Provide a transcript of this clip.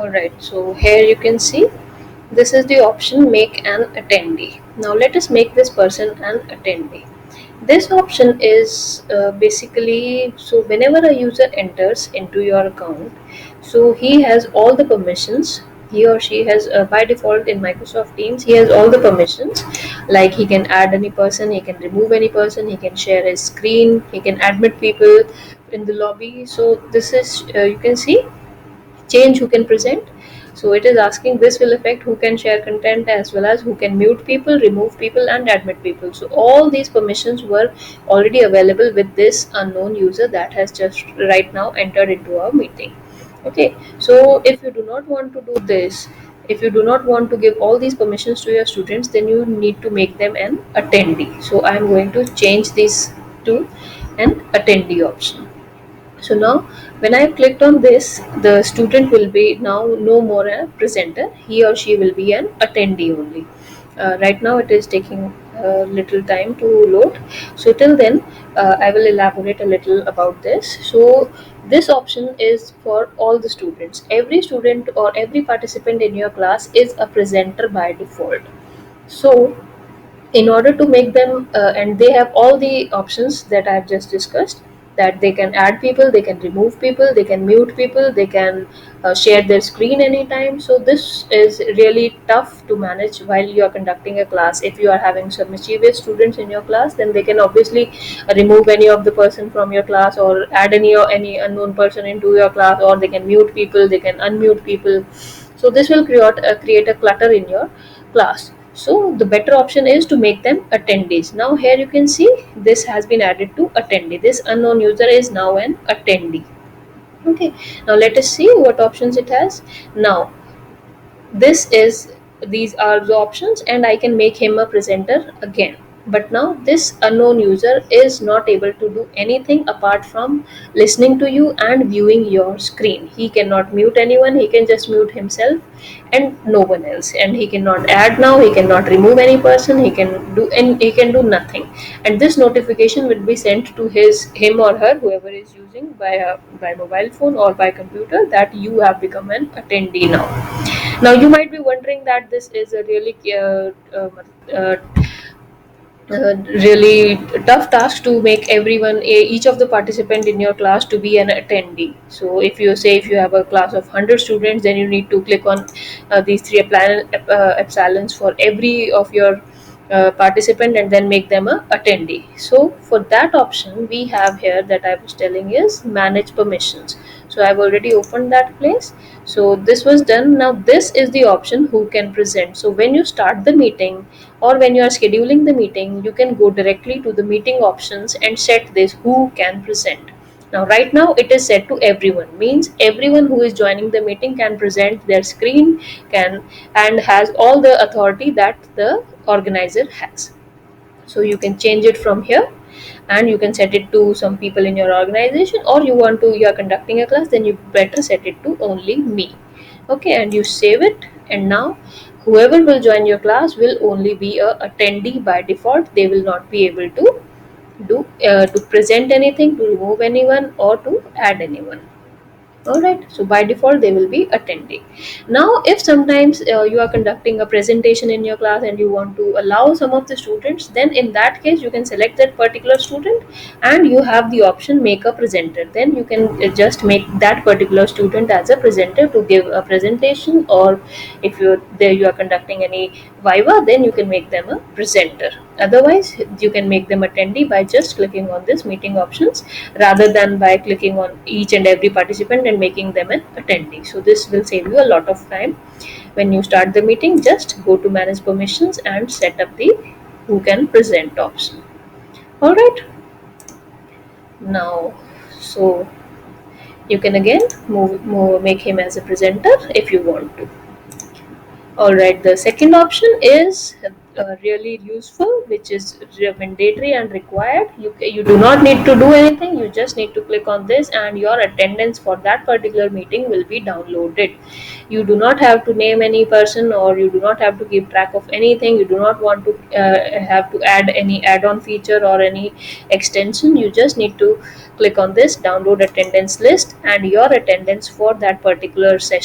Alright, so here you can see this is the option make an attendee. Now let us make this person an attendee. This option is basically, so whenever a user enters into your account, so he has all the permissions. He or she has by default in Microsoft Teams, he has all the permissions. Like he can add any person, he can remove any person, he can share his screen, he can admit people in the lobby. So this is you can see change who can present. So it is asking this will affect who can share content as well as who can mute people, remove people, and admit people. So all these permissions were already available with this unknown user that has just right now entered into our meeting. Okay, so if you do not want to do this, if you do not want to give all these permissions to your students, then you need to make them an attendee. So I am going to change this to an attendee option. So now when I clicked on this, the student will be now no more a presenter. He or she will be an attendee only. Right now it is taking a little time to load. So till then, I will elaborate a little about this. So this option is for all the students. Every student or every participant in your class is a presenter by default. So in order to make them and they have all the options that I've just discussed, that they can add people, they can remove people, they can mute people, they can share their screen anytime. So this is really tough to manage while you are conducting a class. If you are having some mischievous students in your class, then they can obviously remove any of the person from your class or add any unknown person into your class, or they can mute people, they can unmute people. So this will create a clutter in your class. So the better option is to make them attendees. Now here you can see this has been added to attendee. This unknown user is now an attendee. Okay, now let us see what options it has. Now this is these are the options, and I can make him a presenter again. But now this unknown user is not able to do anything apart from listening to you and viewing your screen. He cannot mute anyone, he can just mute himself and no one else. And he cannot add now, he cannot remove any person, he can do nothing. And this notification will be sent to him or her, whoever is using by mobile phone or by computer, that you have become an attendee now. Now you might be wondering that this is a uh, really tough task to make each of the participant in your class to be an attendee. So if you have a class of 100 students, then you need to click on these three epsilons for every of your participant and then make them a attendee. So for that option we have here that I was telling is manage permissions. So I've already opened that place. So this was done. Now this is the option who can present. So when you start the meeting or when you are scheduling the meeting, you can go directly to the meeting options and set this who can present. Now right now it is set to everyone, means everyone who is joining the meeting can present their screen, can and has all the authority that the organizer has. So you can change it from here, and you can set it to some people in your organization, or you are conducting a class, then you better set it to only me. Okay, and you save it. And now whoever will join your class will only be a attendee by default. They will not be able to present anything, to remove anyone, or to add anyone. Alright, so by default they will be attending. Now if sometimes you are conducting a presentation in your class and you want to allow some of the students, then in that case you can select that particular student and you have the option make a presenter. Then you can just make that particular student as a presenter to give a presentation, or if you are conducting any viva, then you can make them a presenter. Otherwise you can make them attendee by just clicking on this meeting options, rather than by clicking on each and every participant and making them an attendee. So this will save you a lot of time. When you start the meeting, just go to manage permissions and set up the who can present option. All right, now so you can again make him as a presenter if you want to. Alright, the second option is really useful, which is mandatory and required. You do not need to do anything, you just need to click on this and your attendance for that particular meeting will be downloaded. You do not have to name any person, or you do not have to keep track of anything. You do not want to have to add any add-on feature or any extension. You just need to click on this download attendance list, and your attendance for that particular session